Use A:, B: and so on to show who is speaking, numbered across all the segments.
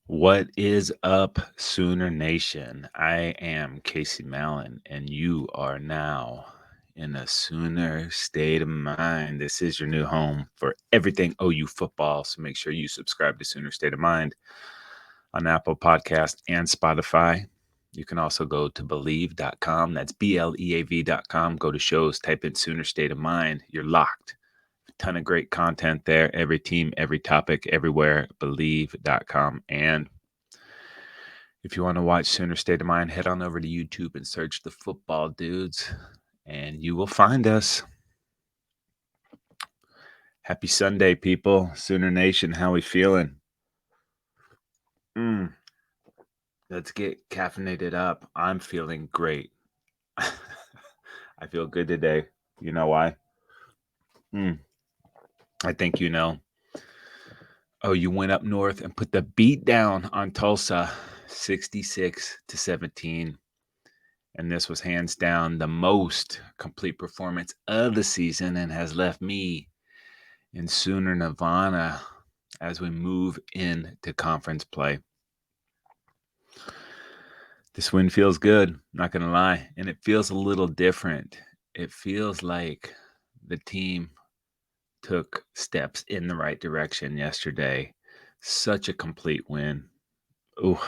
A: What is up, Sooner Nation? I am Casey Mallon, and you are now in a Sooner state of mind. This is your new home for everything OU football, so make sure you subscribe to Sooner State of Mind on Apple Podcast and Spotify. You can also go to believe.com. That's BLEAV.com. Go to shows, type in Sooner State of Mind. You're locked. A ton of great content there. Every team, every topic, everywhere. Believe.com. And if you want to watch Sooner State of Mind, head on over to YouTube and search the Football Dudes, and you will find us. Happy Sunday, people. Sooner Nation, how we feeling? Let's get caffeinated up. I'm feeling great. I feel good today. You know why? I think you know. Oh, you went up north and put the beat down on Tulsa, 66-17. And this was hands down the most complete performance of the season and has left me in Sooner Nirvana as we move into conference play. This win feels good, not going to lie. And it feels a little different. It feels like the team took steps in the right direction yesterday. Such a complete win. Ooh,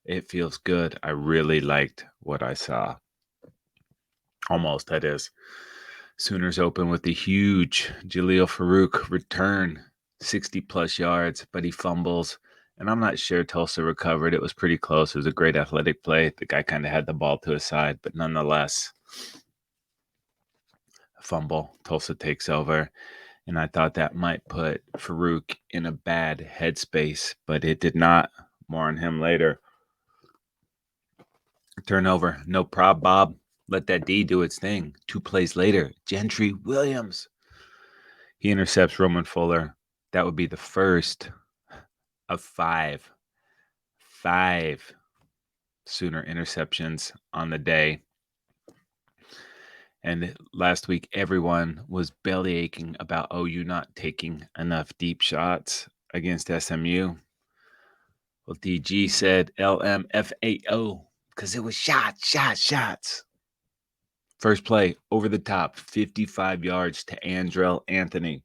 A: it feels good. I really liked what I saw. Almost, that is. Sooners open with a huge Jaleel Farouk return, 60-plus yards, but he fumbles. And I'm not sure Tulsa recovered. It was pretty close. It was a great athletic play. The guy kind of had the ball to his side, but nonetheless, fumble. Tulsa takes over. And I thought that might put Farouk in a bad headspace, but it did not. More on him later. Turnover. No prob, Bob. Let that D do its thing. 2 plays later, Gentry Williams. He intercepts Roman Fuller. That would be the first of five Sooner interceptions on the day. And last week, everyone was belly aching about OU not taking enough deep shots against SMU. Well, DG said LMFAO because it was shots. First play, over the top, 55 yards to Andrell Anthony.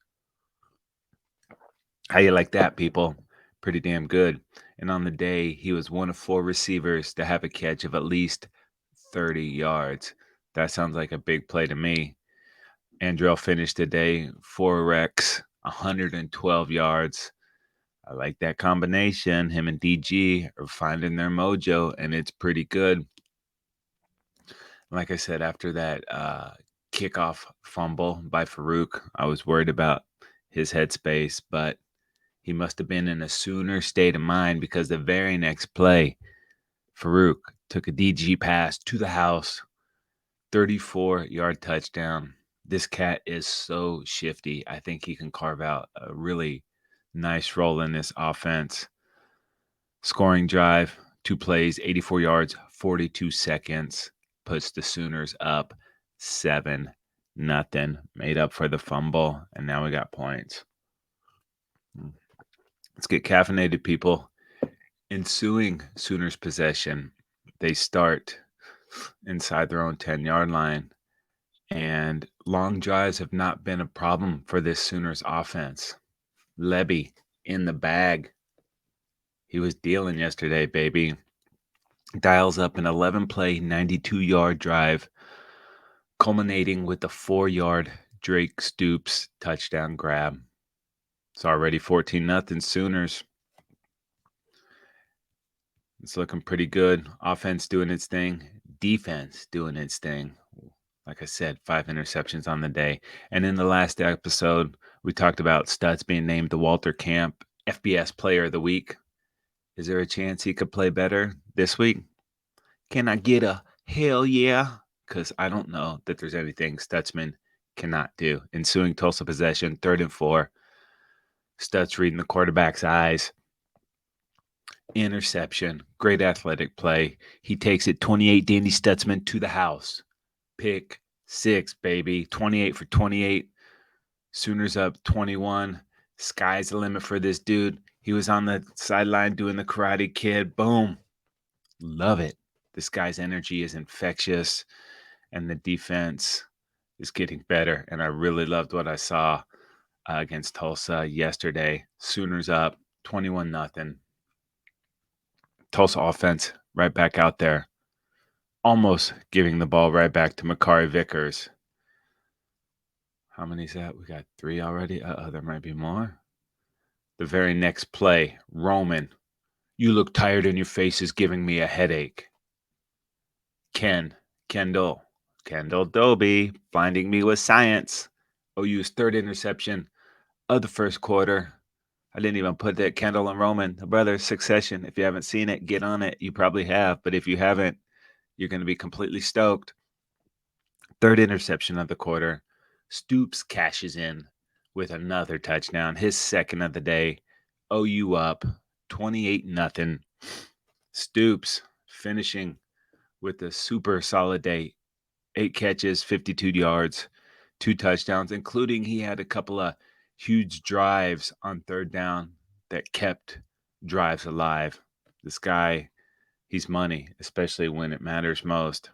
A: How you like that, people? Pretty damn good. And on the day, he was one of 4 receivers to have a catch of at least 30 yards. That sounds like a big play to me. Andrell finished the day 4 wrecks, 112 yards. I like that combination. Him and DG are finding their mojo, and it's pretty good. Like I said, after that kickoff fumble by Farouk, I was worried about his headspace, but he must have been in a Sooner state of mind because the very next play, Farouk took a DG pass to the house, 34-yard touchdown. This cat is so shifty. I think he can carve out a really nice role in this offense. Scoring drive, 2 plays, 84 yards, 42 seconds, puts the Sooners up 7-0. Made up for the fumble, and now we got points. Let's get caffeinated, people. Ensuing Sooners possession, they start inside their own 10-yard line, and long drives have not been a problem for this Sooners offense. Lebby in the bag. He was dealing yesterday, baby. Dials up an 11-play, 92-yard drive, culminating with a 4-yard Drake Stoops touchdown grab. It's already 14-0 Sooners. It's looking pretty good. Offense doing its thing. Defense doing its thing. Like I said, 5 interceptions on the day. And in the last episode, we talked about Stutz being named the Walter Camp FBS Player of the Week. Is there a chance he could play better this week? Can I get a hell yeah? Because I don't know that there's anything Stutsman cannot do. Ensuing Tulsa possession, 3rd and 4. Stutz reading the quarterback's eyes. Interception. Great athletic play. He takes it 28, Danny Stutsman to the house. Pick 6, baby. 28 for 28. Sooners up 21. Sky's the limit for this dude. He was on the sideline doing the Karate Kid. Boom. Love it. This guy's energy is infectious, and the defense is getting better. And I really loved what I saw against Tulsa yesterday. Sooners up 21-0. Tulsa offense right back out there, almost giving the ball right back to Makari Vickers. How many is that? We got 3 already. There might be more. The very next play, Roman, you look tired and your face is giving me a headache. Kendall Doby, blinding me with science. OU's third interception of the first quarter. I didn't even put that Kendall and Roman, the brothers, succession. If you haven't seen it, get on it. You probably have. But if you haven't, you're going to be completely stoked. Third interception of the quarter. Stoops cashes in with another touchdown. His second of the day. OU up 28-0. Stoops finishing with a super solid day. 8 catches, 52 yards, 2 touchdowns, including he had a couple of huge drives on third down that kept drives alive. This guy, he's money, especially when it matters most.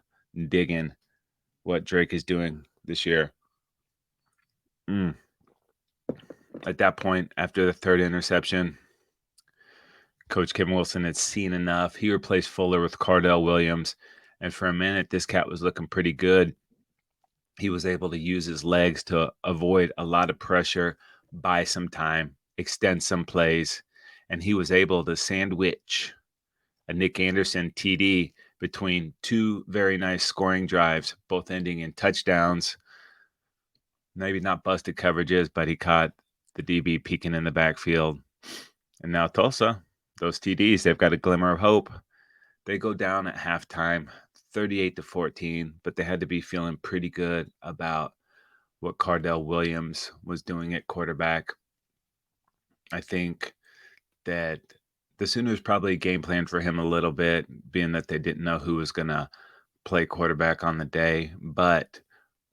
A: Digging what Drake is doing this year. At that point, after the third interception, Coach Kim Wilson had seen enough. He replaced Fuller with Cardell Williams. And for a minute, this cat was looking pretty good. He was able to use his legs to avoid a lot of pressure, buy some time, extend some plays, and he was able to sandwich a Nick Anderson TD between 2 very nice scoring drives, both ending in touchdowns. Maybe not busted coverages, but he caught the DB peeking in the backfield. And now Tulsa, those TDs, they've got a glimmer of hope. They go down at halftime, 38-14, but they had to be feeling pretty good about what Cardell Williams was doing at quarterback. I think that the Sooners probably game planned for him a little bit, being that they didn't know who was going to play quarterback on the day. But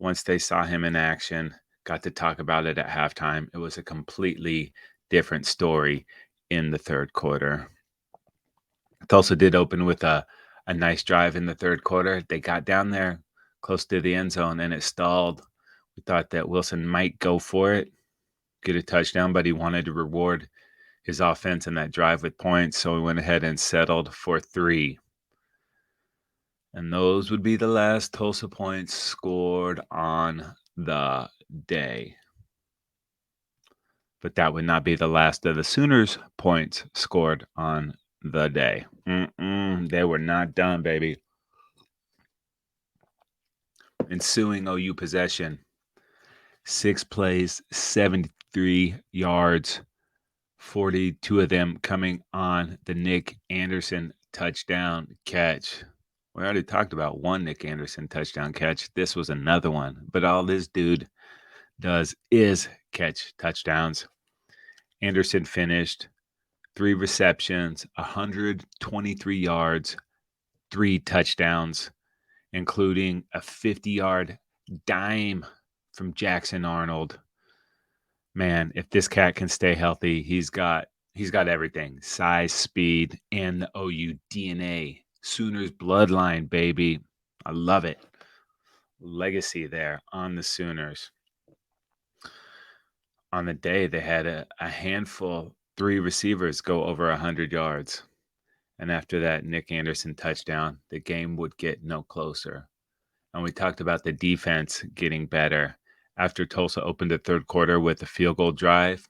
A: once they saw him in action, got to talk about it at halftime, it was a completely different story in the third quarter. Tulsa did open with a nice drive in the third quarter. They got down there close to the end zone and it stalled. We thought that Wilson might go for it, get a touchdown, but he wanted to reward his offense in that drive with points. So we went ahead and settled for 3. And those would be the last Tulsa points scored on the day. But that would not be the last of the Sooners points scored on the day. They were not done, baby. Ensuing OU possession. 6 plays, 73 yards, 42 of them coming on the Nick Anderson touchdown catch. We already talked about one Nick Anderson touchdown catch. This was another one. But all this dude does is catch touchdowns. Anderson finished 3 receptions, 123 yards, 3 touchdowns, including a 50-yard dime from Jackson Arnold. Man, if this cat can stay healthy, he's got everything. Size, speed, and the OU DNA. Sooners bloodline, baby. I love it. Legacy there on the Sooners. On the day, they had a handful, 3 receivers go over 100 yards. And after that Nick Anderson touchdown, the game would get no closer. And we talked about the defense getting better. After Tulsa opened the third quarter with a field goal drive,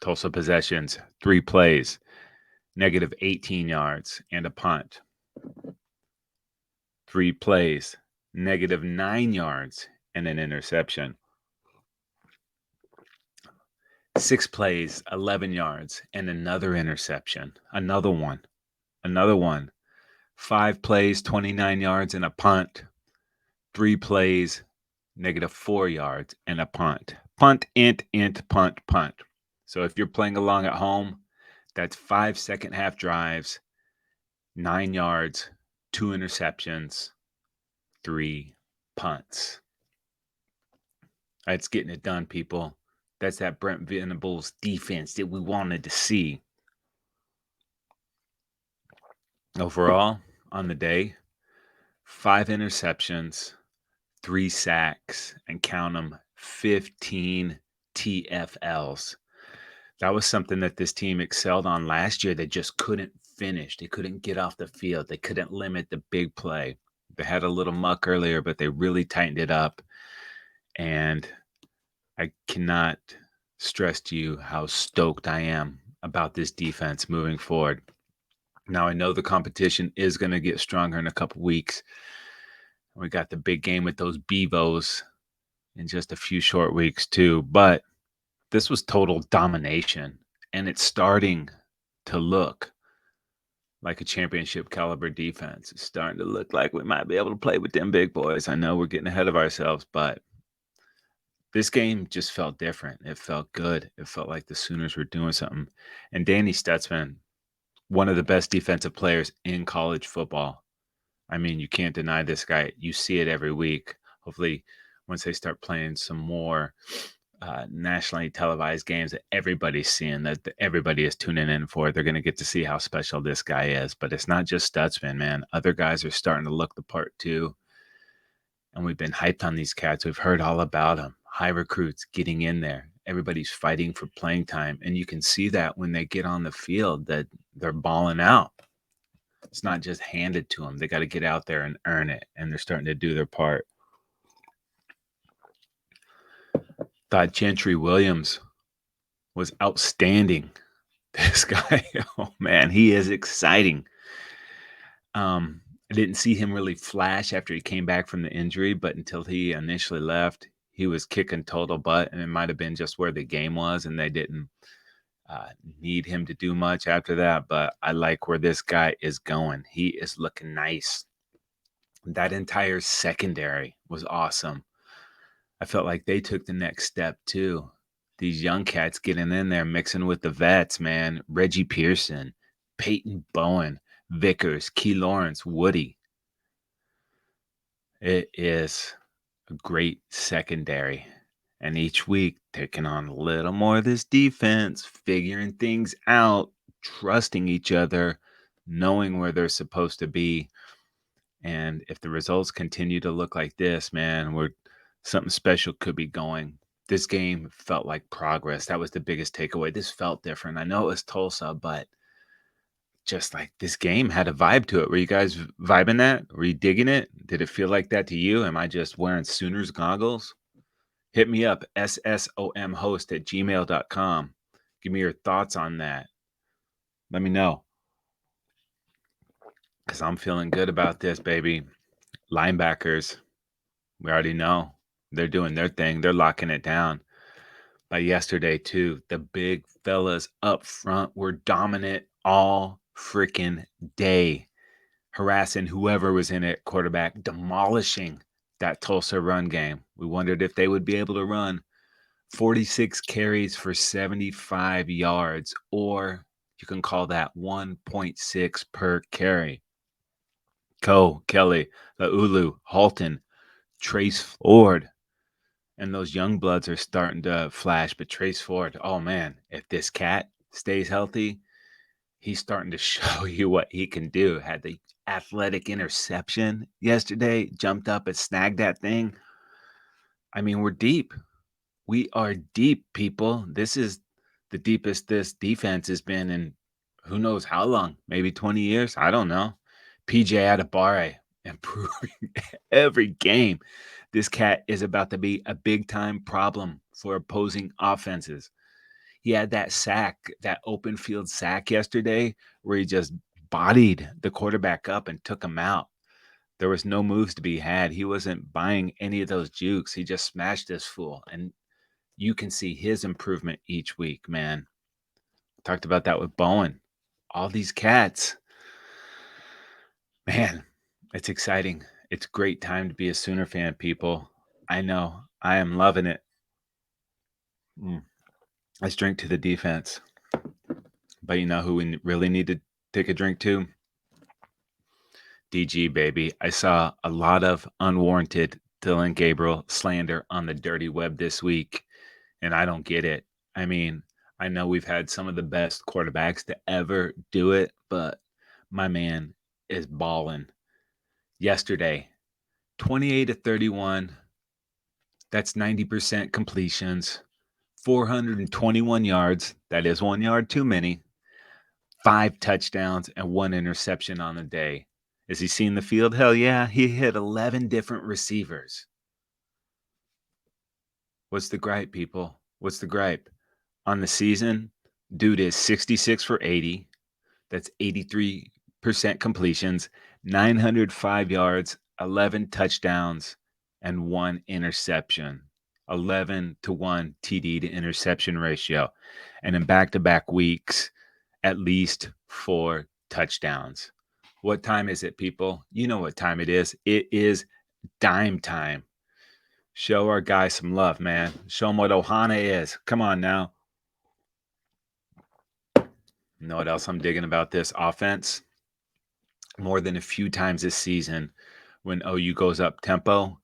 A: Tulsa possessions, 3 plays, negative 18 yards, and a punt. 3 plays, negative 9 yards, and an interception. 6 plays, 11 yards, and another interception. Another one. 5 plays, 29 yards, and a punt. 3 plays, negative 4 yards, and a punt. Punt, punt. So if you're playing along at home, that's 5 second-half drives, 9 yards, 2 interceptions, 3 punts. That's getting it done, people. That's that Brent Venables defense that we wanted to see. Overall, on the day, 5 interceptions, 3 sacks, and count them, 15 TFLs. That was something that this team excelled on last year. They just couldn't finish. They couldn't get off the field. They couldn't limit the big play. They had a little muck earlier, but they really tightened it up. And I cannot stress to you how stoked I am about this defense moving forward. Now, I know the competition is going to get stronger in a couple weeks. We got the big game with those Bevos in just a few short weeks, too. But this was total domination, and it's starting to look like a championship caliber defense. It's starting to look like we might be able to play with them big boys. I know we're getting ahead of ourselves, but this game just felt different. It felt good. It felt like the Sooners were doing something. And Danny Stutsman, one of the best defensive players in college football. I mean, you can't deny this guy. You see it every week. Hopefully, once they start playing some more nationally televised games that everybody's seeing, that everybody is tuning in for, they're going to get to see how special this guy is. But it's not just Stutsman, man. Other guys are starting to look the part too. And we've been hyped on these cats. We've heard all about them. High recruits getting in there. Everybody's fighting for playing time. And you can see that when they get on the field that they're balling out. It's not just handed to them. They got to get out there and earn it. And they're starting to do their part. Thought Gentry Williams was outstanding. This guy, oh man, he is exciting. I didn't see him really flash after he came back from the injury, but until he initially left, he was kicking total butt, and it might have been just where the game was, and they didn't need him to do much after that. But I like where this guy is going. He is looking nice. That entire secondary was awesome. I felt like they took the next step too. These young cats getting in there, mixing with the vets, man. Reggie Pearson, Peyton Bowen, Vickers, Key Lawrence, Woody. It is a great secondary. And each week, taking on a little more of this defense, figuring things out, trusting each other, knowing where they're supposed to be. And if the results continue to look like this, man, something special could be going. This game felt like progress. That was the biggest takeaway. This felt different. I know it was Tulsa, but just like this game had a vibe to it. Were you guys vibing that? Were you digging it? Did it feel like that to you? Am I just wearing Sooners goggles? Hit me up, ssomhost@gmail.com. Give me your thoughts on that. Let me know. Because I'm feeling good about this, baby. Linebackers, we already know. They're doing their thing. They're locking it down. By yesterday, too, the big fellas up front were dominant all freaking day, harassing whoever was in it, quarterback, demolishing that Tulsa run game. We wondered if they would be able to run 46 carries for 75 yards, or you can call that 1.6 per carry. Kelly, Laulu, Halton, Trace Ford, and those young bloods are starting to flash. But Trace Ford, oh man, if this cat stays healthy, he's starting to show you what he can do. Had the athletic interception yesterday, jumped up and snagged that thing. I mean, we're deep. We are deep, people. This is the deepest this defense has been in who knows how long, maybe 20 years. I don't know. PJ Adebawore improving every game. This cat is about to be a big time problem for opposing offenses. He had that sack, that open field sack yesterday where he just bodied the quarterback up and took him out. There was no moves to be had. He wasn't buying any of those jukes. He just smashed this fool. And you can see his improvement each week, man. Talked about that with Bowen. All these cats. Man, it's exciting. It's a great time to be a Sooner fan, people. I know. I am loving it. Let's drink to the defense. But you know who we really need to take a drink to? DG, baby. I saw a lot of unwarranted Dillon Gabriel slander on the dirty web this week. and I don't get it. I mean, I know we've had some of the best quarterbacks to ever do it, but my man is balling. Yesterday, 28 to 31. That's 90% completions, 421 yards. That is 1 yard too many. 5 touchdowns and 1 interception on the day. Is he seeing the field? Hell yeah. He hit 11 different receivers. What's the gripe, people? What's the gripe? On the season, dude is 66 for 80. That's 83% completions, 905 yards, 11 touchdowns, and 1 interception. 11-1 TD to interception ratio. And in back-to-back weeks, at least 4 touchdowns. What time is it, people? You know what time it is. It is dime time. Show our guy some love, man. Show him what Ohana is. Come on now. You know what else I'm digging about this offense? More than a few times this season, when OU goes up tempo,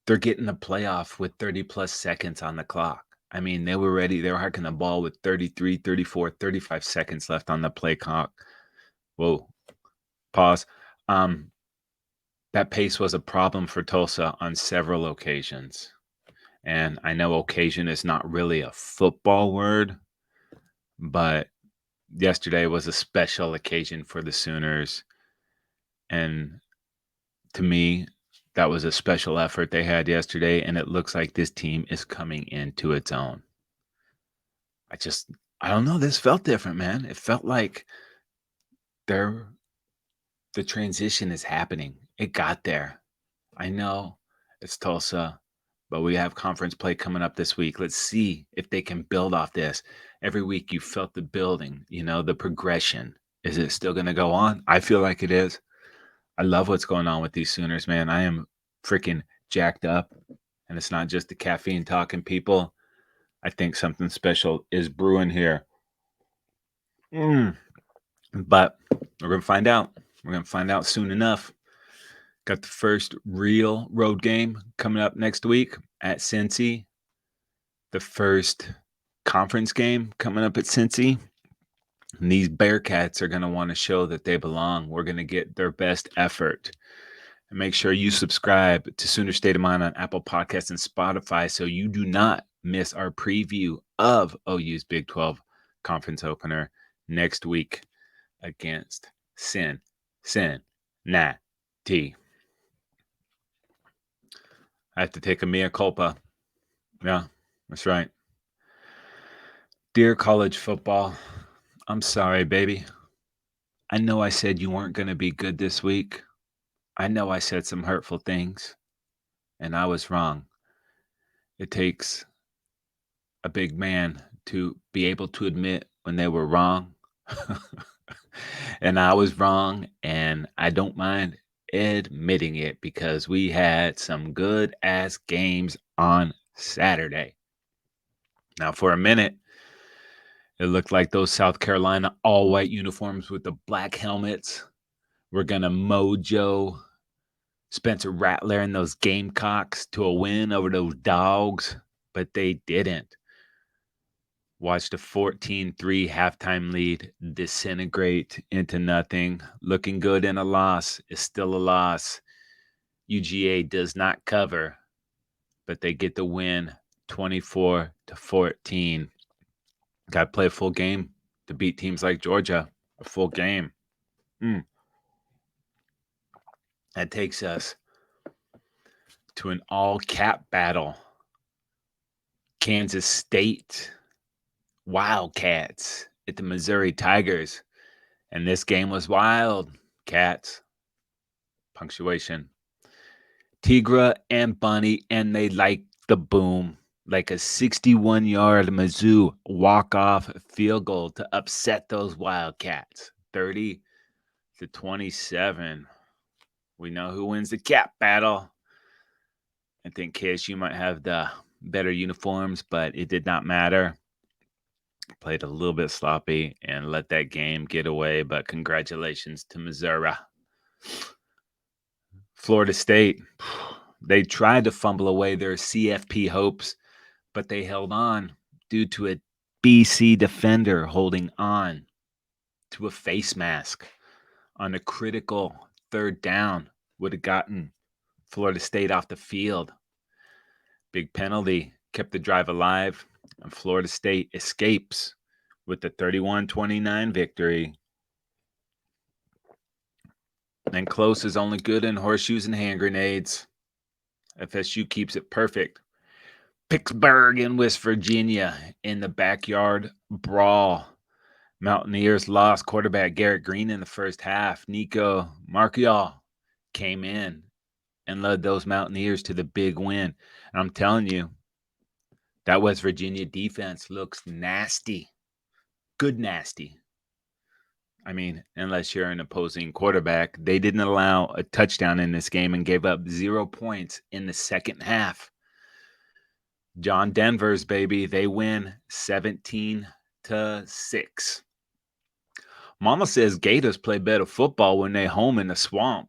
A: they're getting the playoff with 30-plus seconds on the clock. I mean, they were ready. They were hiking the ball with 33, 34, 35 seconds left on the play clock. Whoa. Pause. That pace was a problem for Tulsa on several occasions. And I know occasion is not really a football word, but yesterday was a special occasion for the Sooners. And to me, that was a special effort they had yesterday, and it looks like this team is coming into its own. I don't know. This felt different, man. It felt like the transition is happening. It got there. I know it's Tulsa, but we have conference play coming up this week. Let's see if they can build off this. Every week you felt the building, the progression. Is it still going to go on? I feel like it is. I love what's going on with these Sooners, man. I am freaking jacked up, and it's not just the caffeine talking, people. I think something special is brewing here. But we're going to find out. We're going to find out soon enough. Got the first real road game coming up next week at Cincy. The first conference game coming up at Cincy. And these Bearcats are going to want to show that they belong. We're going to get their best effort. And make sure you subscribe to Sooner State of Mind on Apple Podcasts and Spotify so you do not miss our preview of OU's Big 12 conference opener next week against Cincinnati. I have to take a mea culpa. Yeah, that's right. Dear college football, I'm sorry, baby. I know I said you weren't going to be good this week. I know I said some hurtful things, and I was wrong. It takes a big man to be able to admit when they were wrong. And I was wrong, and I don't mind admitting it because we had some good ass games on Saturday. Now, for a minute, it looked like those South Carolina all white uniforms with the black helmets were going to mojo Spencer Rattler and those Gamecocks to a win over those dogs, but they didn't. Watched a 14-3 halftime lead disintegrate into nothing. Looking good in a loss is still a loss. UGA does not cover, but they get the win 24-14. Got to play a full game to beat teams like Georgia. A full game. That takes us to an all-cap battle. Kansas State Wildcats at the Missouri Tigers. And this game was wild. Cats. Punctuation. Tigra and Bunny, and they like the boom. Like a 61-yard Mizzou walk-off field goal to upset those Wildcats. 30-27. We know who wins the cap battle. I think KSU might have the better uniforms, but it did not matter. Played a little bit sloppy and let that game get away, but congratulations to Missouri. Florida State, they tried to fumble away their CFP hopes, but they held on due to a BC defender holding on to a face mask on a critical third down. Would have gotten Florida State off the field. Big penalty kept the drive alive, and Florida State escapes with the 31-29 victory. And close is only good in horseshoes and hand grenades. FSU keeps it perfect. Pittsburgh in West Virginia in the backyard brawl. Mountaineers lost quarterback Garrett Green in the first half. Nico Marchiol came in and led those Mountaineers to the big win. And I'm telling you, that West Virginia defense looks nasty. Good nasty. I mean, unless you're an opposing quarterback. They didn't allow a touchdown in this game and gave up 0 points in the second half. John Denver's, baby, they win 17-6. Mama says Gators play better football when they home in the swamp,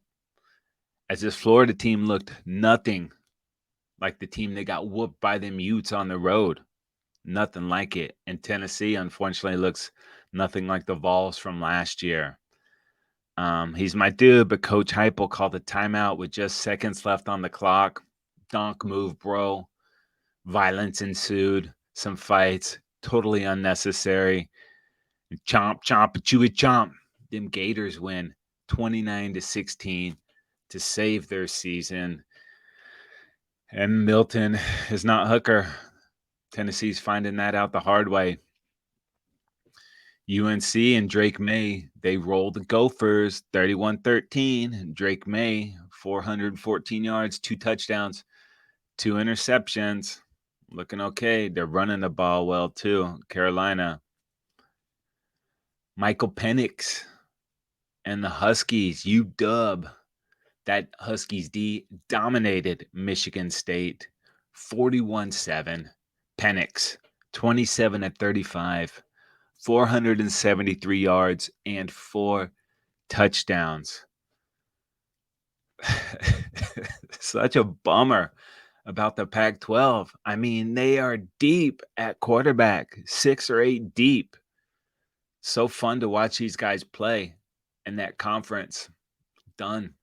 A: as this Florida team looked nothing like the team that got whooped by them Utes on the road. Nothing like it. And Tennessee, unfortunately, looks nothing like the Vols from last year. He's my dude, but Coach Heupel called a timeout with just seconds left on the clock. Donk move, bro. Violence ensued. Some fights. Totally unnecessary. Chomp, chomp, chewy chomp. Them Gators win 29-16 to save their season. And Milton is not Hooker. Tennessee's finding that out the hard way. UNC and Drake May, they rolled the Gophers 31-13. Drake May, 414 yards, 2 touchdowns, 2 interceptions. Looking okay. They're running the ball well, too. Carolina. Michael Penix and the Huskies, UW. That Huskies D dominated Michigan State 41-7. Penix, 27-35, 473 yards and 4 touchdowns. Such a bummer about the Pac-12. I mean, they are deep at quarterback, 6 or 8 deep. So fun to watch these guys play in that conference. Done.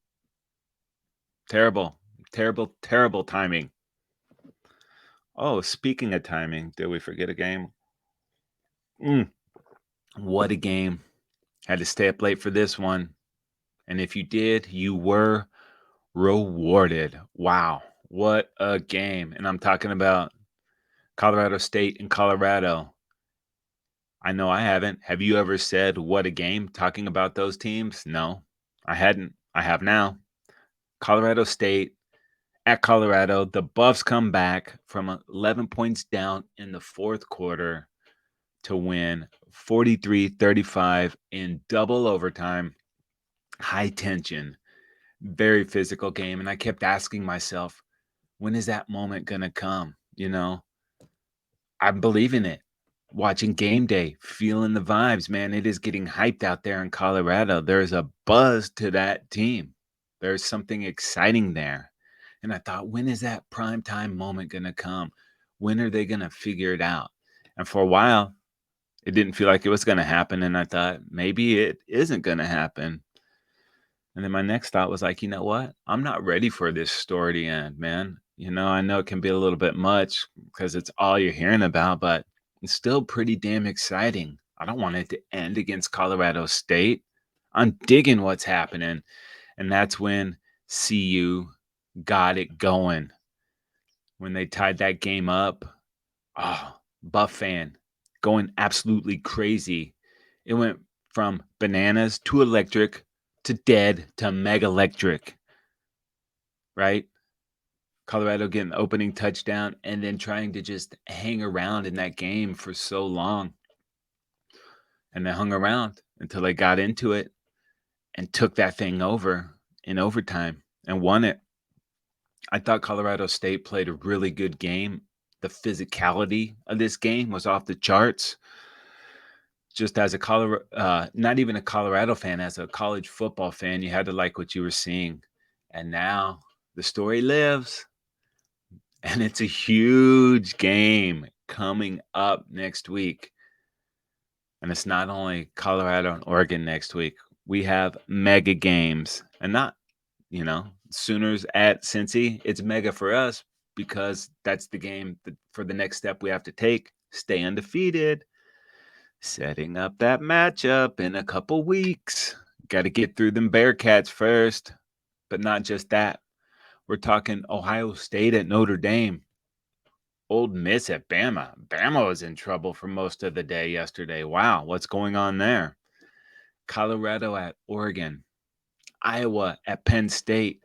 A: Terrible, terrible, terrible timing. Oh, speaking of timing, did we forget a game? What a game. Had to stay up late for this one. And if you did, you were rewarded. Wow, what a game. And I'm talking about Colorado State and Colorado. I know I haven't. Have you ever said what a game talking about those teams? No, I hadn't. I have now. Colorado State at Colorado. The Buffs come back from 11 points down in the fourth quarter to win 43-35 in double overtime. High tension, very physical game. And I kept asking myself, when is that moment going to come? You know, I'm believing it. Watching game day, feeling the vibes, man. It is getting hyped out there in Colorado. There's a buzz to that team. There's something exciting there. And I thought, when is that primetime moment going to come? When are they going to figure it out? And for a while, it didn't feel like it was going to happen. And I thought, maybe it isn't going to happen. And then my next thought was like, you know what? I'm not ready for this story to end, man. You know, I know it can be a little bit much because it's all you're hearing about, but it's still pretty damn exciting. I don't want it to end against Colorado State. I'm digging what's happening. And that's when CU got it going. When they tied that game up, Buff fan going absolutely crazy. It went from bananas to electric to dead to mega electric, right? Colorado getting the opening touchdown and then trying to just hang around in that game for so long. And they hung around until they got into it and took that thing over in overtime and won it. I thought Colorado State played a really good game. The physicality of this game was off the charts. Just as a not even a Colorado fan, as a college football fan, you had to like what you were seeing. And now the story lives. And it's a huge game coming up next week. And it's not only Colorado and Oregon next week. We have mega games, and not, Sooners at Cincy. It's mega for us because that's the game for the next step we have to take. Stay undefeated. Setting up that matchup in a couple weeks. Got to get through them Bearcats first. But not just that. We're talking Ohio State at Notre Dame. Old Miss at Bama. Bama was in trouble for most of the day yesterday. Wow, what's going on there? Colorado at Oregon. Iowa at Penn State.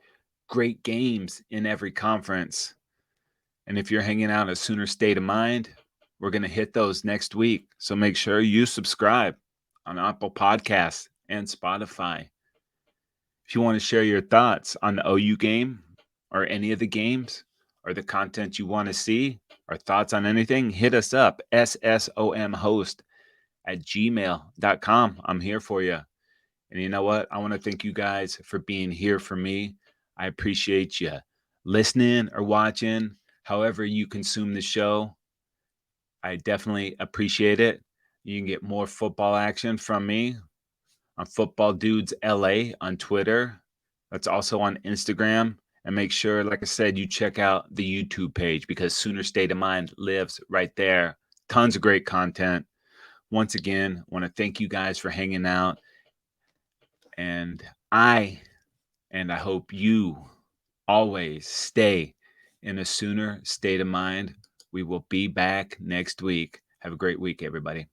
A: Great games in every conference. And if you're hanging out at Sooner State of Mind, we're going to hit those next week. So make sure you subscribe on Apple Podcasts and Spotify. If you want to share your thoughts on the OU game or any of the games or the content you want to see or thoughts on anything, hit us up, ssomhost@gmail.com. I'm here for you. And you know what? I want to thank you guys for being here for me. I appreciate you listening or watching, however you consume the show. I definitely appreciate it. You can get more football action from me on Football Dudes LA on Twitter. That's also on Instagram. And make sure, like I said, you check out the YouTube page because Sooner State of Mind lives right there. Tons of great content. Once again, I want to thank you guys for hanging out. And I hope you always stay in a Sooner state of mind. We will be back next week. Have a great week, everybody.